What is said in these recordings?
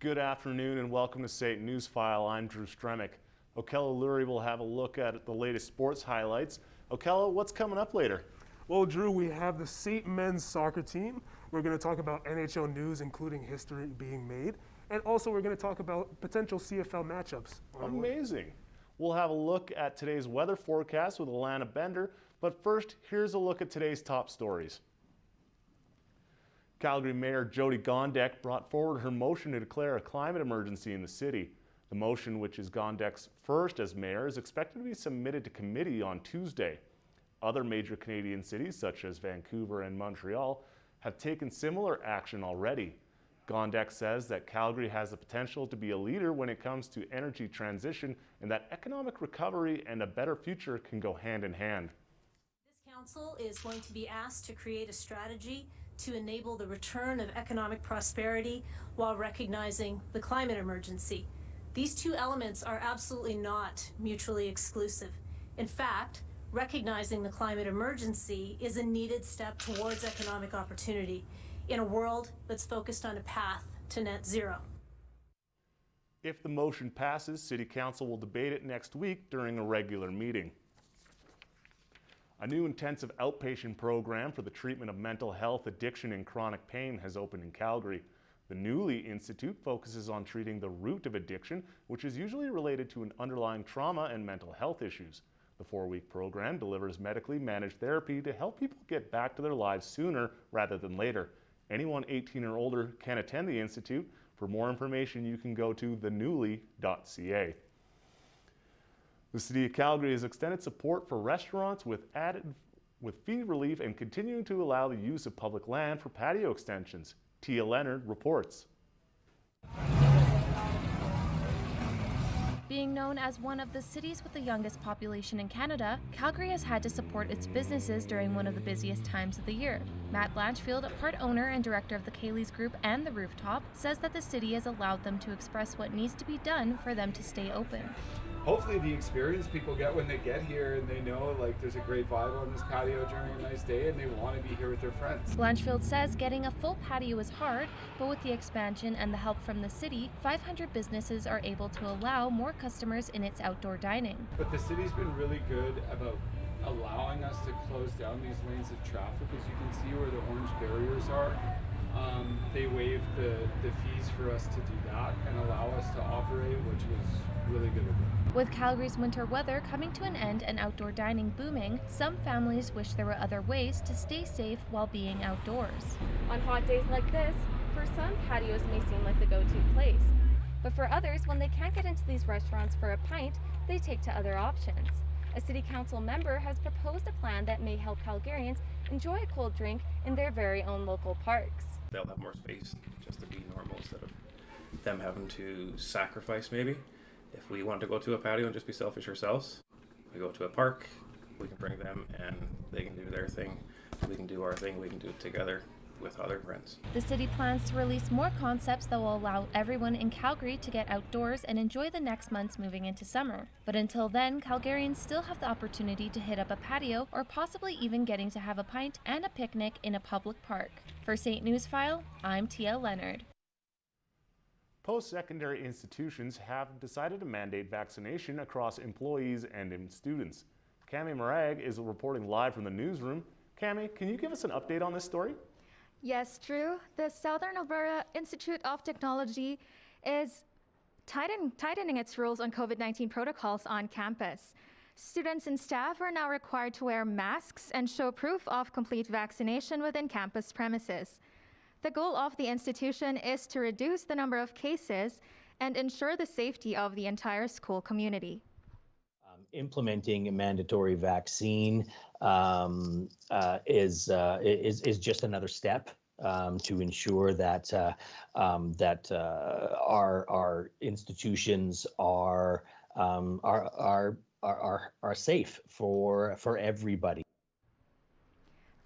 Good afternoon and welcome to St. Newsfile. I'm Drew Stremick. Okello Lurie will have a look at the latest sports highlights. Okello, what's coming up later? Well, Drew, we have the St. men's soccer team. We're going to talk about NHL news, including history being made. And also we're going to talk about potential CFL matchups. Amazing. We'll have a look at today's weather forecast with Alana Bender. But first, here's a look at today's top stories. Calgary Mayor Jyoti Gondek brought forward her motion to declare a climate emergency in the city. The motion, which is Gondek's first as mayor, is expected to be submitted to committee on Tuesday. Other major Canadian cities, such as Vancouver and Montreal, have taken similar action already. Gondek says that Calgary has the potential to be a leader when it comes to energy transition and that economic recovery and a better future can go hand in hand. This council is going to be asked to create a strategy to enable the return of economic prosperity while recognizing the climate emergency. These two elements are absolutely not mutually exclusive. In fact, recognizing the climate emergency is a needed step towards economic opportunity in a world that's focused on a path to net zero. If the motion passes, City Council will debate it next week during a regular meeting. A new intensive outpatient program for the treatment of mental health, addiction, and chronic pain has opened in Calgary. The Newly Institute focuses on treating the root of addiction, which is usually related to an underlying trauma and mental health issues. The 4-week program delivers medically managed therapy to help people get back to their lives sooner rather than later. Anyone 18 or older can attend the Institute. For more information, you can go to thenewly.ca. The City of Calgary has extended support for restaurants with fee relief and continuing to allow the use of public land for patio extensions. Tia Leonard reports. Being known as one of the cities with the youngest population in Canada, Calgary has had to support its businesses during one of the busiest times of the year. Matt Blanchfield, part owner and director of the Kayleys Group and the Rooftop, says that the city has allowed them to express what needs to be done for them to stay open. Hopefully the experience people get when they get here and they know like there's a great vibe on this patio during a nice day and they want to be here with their friends. Blanchfield says getting a full patio is hard, but with the expansion and the help from the city, 500 businesses are able to allow more customers in its outdoor dining. But the city's been really good about allowing us to close down these lanes of traffic. As you can see where the orange barriers are, they waived the fees for us to do that and allow us to operate, which was really good of them. With Calgary's winter weather coming to an end and outdoor dining booming, some families wish there were other ways to stay safe while being outdoors. On hot days like this, for some, patios may seem like the go-to place. But for others, when they can't get into these restaurants for a pint, they take to other options. A city council member has proposed a plan that may help Calgarians enjoy a cold drink in their very own local parks. They'll have more space just to be normal instead of them having to sacrifice maybe. If we want to go to a patio and just be selfish ourselves, we go to a park, we can bring them and they can do their thing, we can do our thing, we can do it together with other friends. The city plans to release more concepts that will allow everyone in Calgary to get outdoors and enjoy the next months moving into summer. But until then, Calgarians still have the opportunity to hit up a patio or possibly even getting to have a pint and a picnic in a public park. For St. Newsfile, I'm Tia Leonard. Post-secondary institutions have decided to mandate vaccination across employees and students. Cami Marag is reporting live from the newsroom. Cami, can you give us an update on this story? Yes, Drew. The Southern Alberta Institute of Technology is tightening its rules on COVID-19 protocols on campus. Students and staff are now required to wear masks and show proof of complete vaccination within campus premises. The goal of the institution is to reduce the number of cases and ensure the safety of the entire school community. Implementing a mandatory vaccine is just another step to ensure that our institutions are safe for everybody.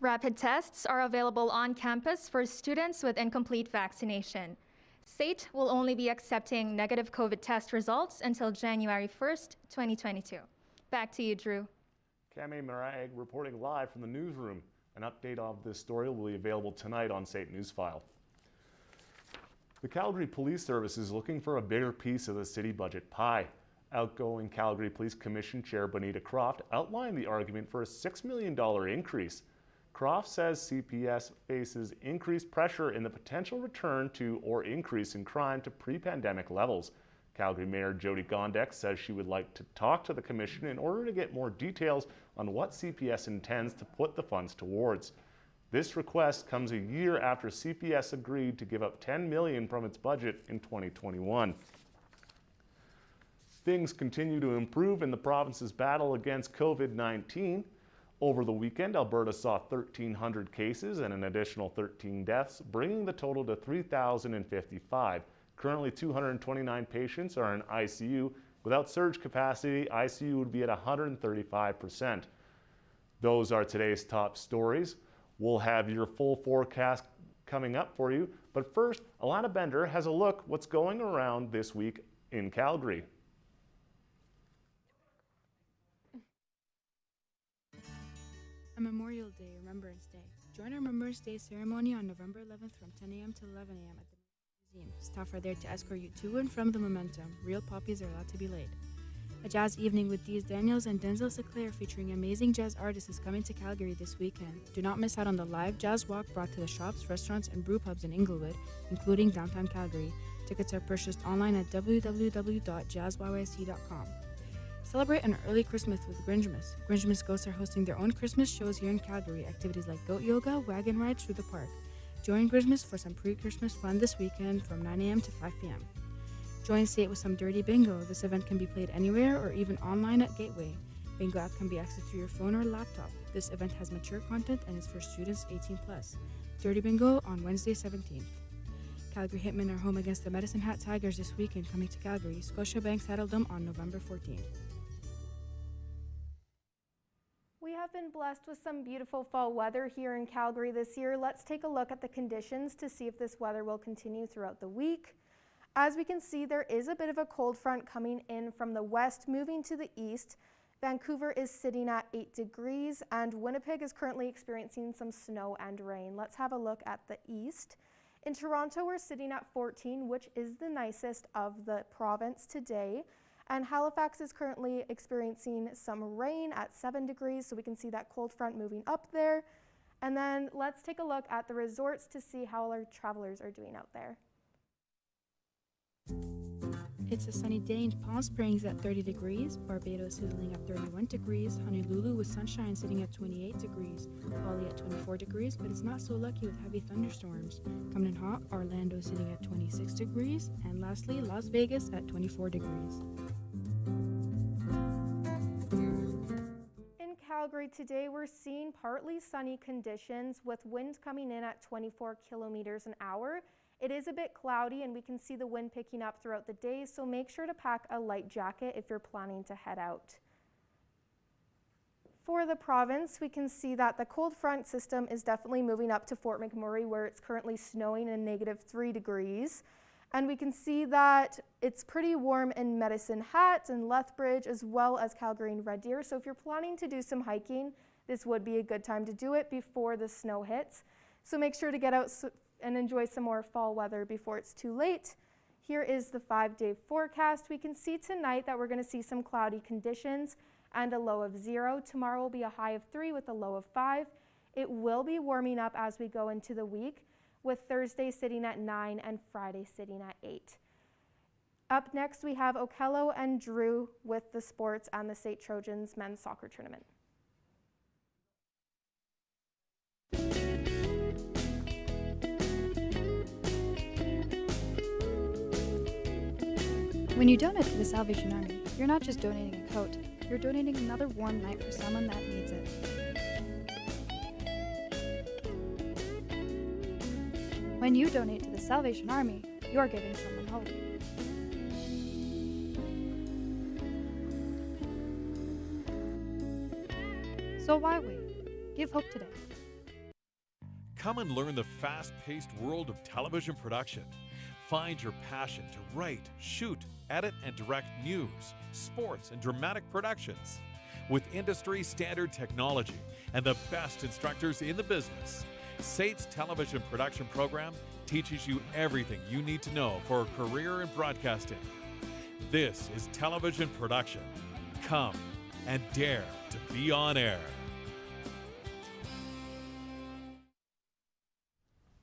Rapid tests are available on campus for students with incomplete vaccination. SAIT will only be accepting negative COVID test results until January 1st, 2022. Back to you, Drew. Cami Marag reporting live from the newsroom. An update of this story will be available tonight on St. Newsfile. The Calgary Police Service is looking for a bigger piece of the city budget pie. Outgoing Calgary Police Commission Chair Bonita Croft outlined the argument for a $6 million increase. Croft says CPS faces increased pressure in the potential return to or increase in crime to pre-pandemic levels. Calgary Mayor Jody Gondek says she would like to talk to the Commission in order to get more details on what CPS intends to put the funds towards. This request comes a year after CPS agreed to give up $10 million from its budget in 2021. Things continue to improve in the province's battle against COVID-19. Over the weekend, Alberta saw 1,300 cases and an additional 13 deaths, bringing the total to 3,055. Currently, 229 patients are in ICU. Without surge capacity, ICU would be at 135%. Those are today's top stories. We'll have your full forecast coming up for you. But first, Alana Bender has a look what's going around this week in Calgary. A Memorial Day, Remembrance Day. Join our Remembrance Day ceremony on November 11th from 10 a.m. to 11 a.m. at the museum. Staff are there to escort you to and from the Momentum. Real poppies are allowed to be laid. A jazz evening with Dees Daniels and Denzel Sinclair featuring amazing jazz artists is coming to Calgary this weekend. Do not miss out on the live jazz walk brought to the shops, restaurants, and brew pubs in Inglewood, including downtown Calgary. Tickets are purchased online at www.jazzyyc.com. Celebrate an early Christmas with Gringemas. Gringemas Ghosts are hosting their own Christmas shows here in Calgary. Activities like goat yoga, wagon rides through the park. Join Gringemas for some pre-Christmas fun this weekend from 9 a.m. to 5 p.m. Join Say It with some Dirty Bingo. This event can be played anywhere or even online at Gateway. Bingo app can be accessed through your phone or laptop. This event has mature content and is for students 18+. Dirty Bingo on Wednesday 17th. Calgary Hitmen are home against the Medicine Hat Tigers this weekend, coming to Calgary. Scotiabank Saddledome on November 14th. We have been blessed with some beautiful fall weather here in Calgary this year. Let's take a look at the conditions to see if this weather will continue throughout the week. As we can see, there is a bit of a cold front coming in from the west, moving to the east. Vancouver is sitting at 8 degrees, and Winnipeg is currently experiencing some snow and rain. Let's have a look at the east. In Toronto, we're sitting at 14, which is the nicest of the province today. And Halifax is currently experiencing some rain at 7 degrees, so we can see that cold front moving up there. And then let's take a look at the resorts to see how our travelers are doing out there. It's a sunny day in Palm Springs at 30 degrees, Barbados sizzling at 31 degrees, Honolulu with sunshine sitting at 28 degrees, Bali at 24 degrees, but it's not so lucky with heavy thunderstorms. Coming in hot, Orlando sitting at 26 degrees, and lastly, Las Vegas at 24 degrees. In Calgary today, we're seeing partly sunny conditions with wind coming in at 24 kilometers an hour. It is a bit cloudy and we can see the wind picking up throughout the day, so make sure to pack a light jacket if you're planning to head out. For the province, we can see that the cold front system is definitely moving up to Fort McMurray, where it's currently snowing in -3 degrees. And we can see that it's pretty warm in Medicine Hat and Lethbridge, as well as Calgary and Red Deer. So if you're planning to do some hiking, this would be a good time to do it before the snow hits. So make sure to get out and enjoy some more fall weather before it's too late. Here is the 5-day forecast. We can see tonight that we're going to see some cloudy conditions and a low of 0. Tomorrow will be a high of 3 with a low of 5. It will be warming up as we go into the week, with Thursday sitting at 9 and Friday sitting at 8. Up next, we have Okello and Drew with the sports and the St. Trojans men's soccer tournament. When you donate to the Salvation Army, you're not just donating a coat, you're donating another warm night for someone that needs it. When you donate to the Salvation Army, you're giving someone hope. So why wait? Give hope today. Come and learn the fast-paced world of television production. Find your passion to write, shoot, edit, and direct news, sports, and dramatic productions. With industry-standard technology and the best instructors in the business, SAIT's television production program teaches you everything you need to know for a career in broadcasting. This is television production. Come and dare to be on air.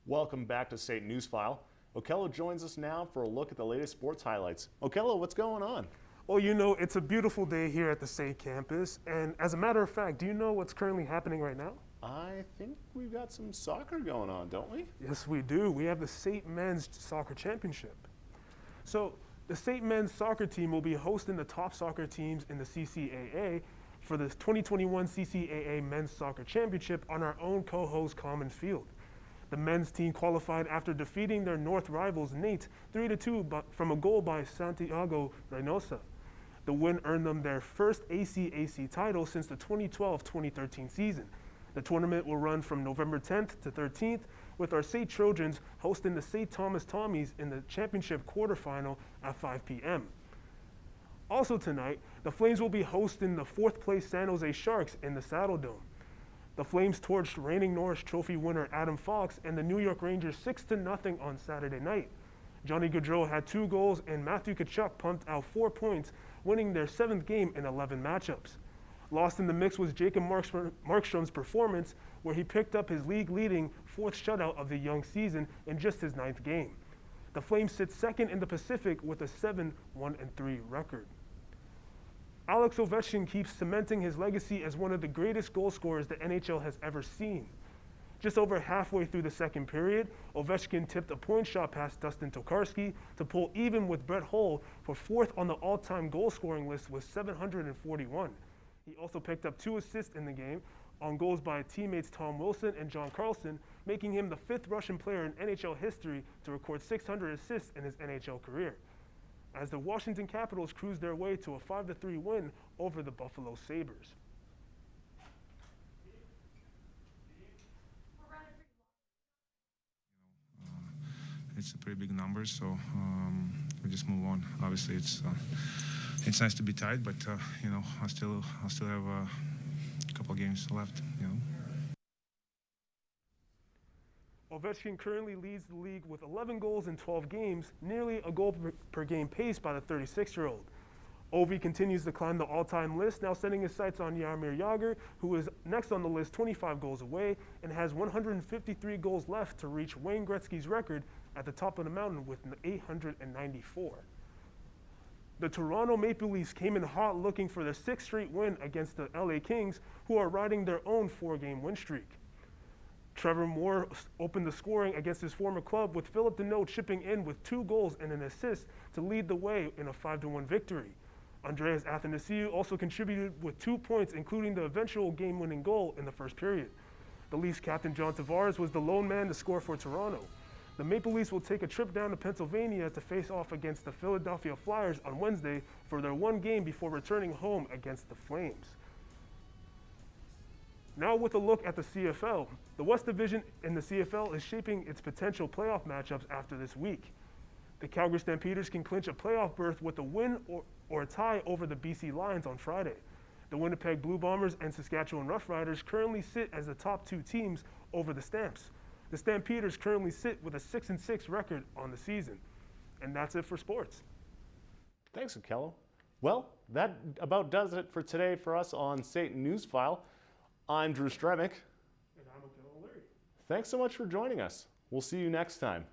Welcome back to State Newsfile. Okello joins us now for a look at the latest sports highlights. Okello, what's going on? Well, you know, it's a beautiful day here at the State campus, and as a matter of fact, do you know what's currently happening right now? I think we've got some soccer going on, don't we? Yes, we do. We have the State Men's Soccer Championship. So, the State Men's Soccer team will be hosting the top soccer teams in the CCAA for the 2021 CCAA Men's Soccer Championship on our own co-host Common Field. The men's team qualified after defeating their North rivals Nate 3-2 from a goal by Santiago Reynosa. The win earned them their first ACAC title since the 2012-2013 season. The tournament will run from November 10th to 13th, with our St. Trojans hosting the St. Thomas Tommies in the championship quarterfinal at 5 p.m. Also tonight, the Flames will be hosting the 4th place San Jose Sharks in the Saddle Dome. The Flames torched reigning Norris Trophy winner Adam Fox and the New York Rangers 6-0 on Saturday night. Johnny Gaudreau had 2 goals and Matthew Tkachuk pumped out 4 points, winning their 7th game in 11 matchups. Lost in the mix was Jacob Markstrom's performance, where he picked up his league-leading 4th shutout of the young season in just his 9th game. The Flames sit 2nd in the Pacific with a 7-1-3 record. Alex Ovechkin keeps cementing his legacy as one of the greatest goal scorers the NHL has ever seen. Just over halfway through the second period, Ovechkin tipped a point shot past Dustin Tokarski to pull even with Brett Hull for 4th on the all-time goal-scoring list with 741. He also picked up 2 assists in the game on goals by teammates Tom Wilson and John Carlson, making him the 5th Russian player in NHL history to record 600 assists in his NHL career, as the Washington Capitals cruised their way to a 5-3 win over the Buffalo Sabres. It's a pretty big number, so we just move on. Obviously, it's nice to be tied, but you know, I still have a couple games left. You know. Ovechkin currently leads the league with 11 goals in 12 games, nearly a goal per game pace by the 36-year-old. Ovi continues to climb the all-time list, now setting his sights on Jaromir Jagr, who is next on the list 25 goals away and has 153 goals left to reach Wayne Gretzky's record at the top of the mountain with 894. The Toronto Maple Leafs came in hot looking for their 6th straight win against the LA Kings, who are riding their own 4-game win streak. Trevor Moore opened the scoring against his former club, with Philip Deneau chipping in with 2 goals and an assist to lead the way in a 5-1 victory. Andreas Athanasiou also contributed with 2 points, including the eventual game-winning goal in the first period. The Leafs captain John Tavares was the lone man to score for Toronto. The Maple Leafs will take a trip down to Pennsylvania to face off against the Philadelphia Flyers on Wednesday for their 1 game before returning home against the Flames. Now with a look at the CFL. The West Division in the CFL is shaping its potential playoff matchups after this week. The Calgary Stampeders can clinch a playoff berth with a win or a tie over the BC Lions on Friday. The Winnipeg Blue Bombers and Saskatchewan Roughriders currently sit as the top 2 teams over the Stamps. The Stampeders currently sit with a 6-6 record on the season. And that's it for sports. Thanks, Okello. Well, that about does it for today for us on State Newsfile. I'm Drew Stremick. And I'm Okello O'Leary. Thanks so much for joining us. We'll see you next time.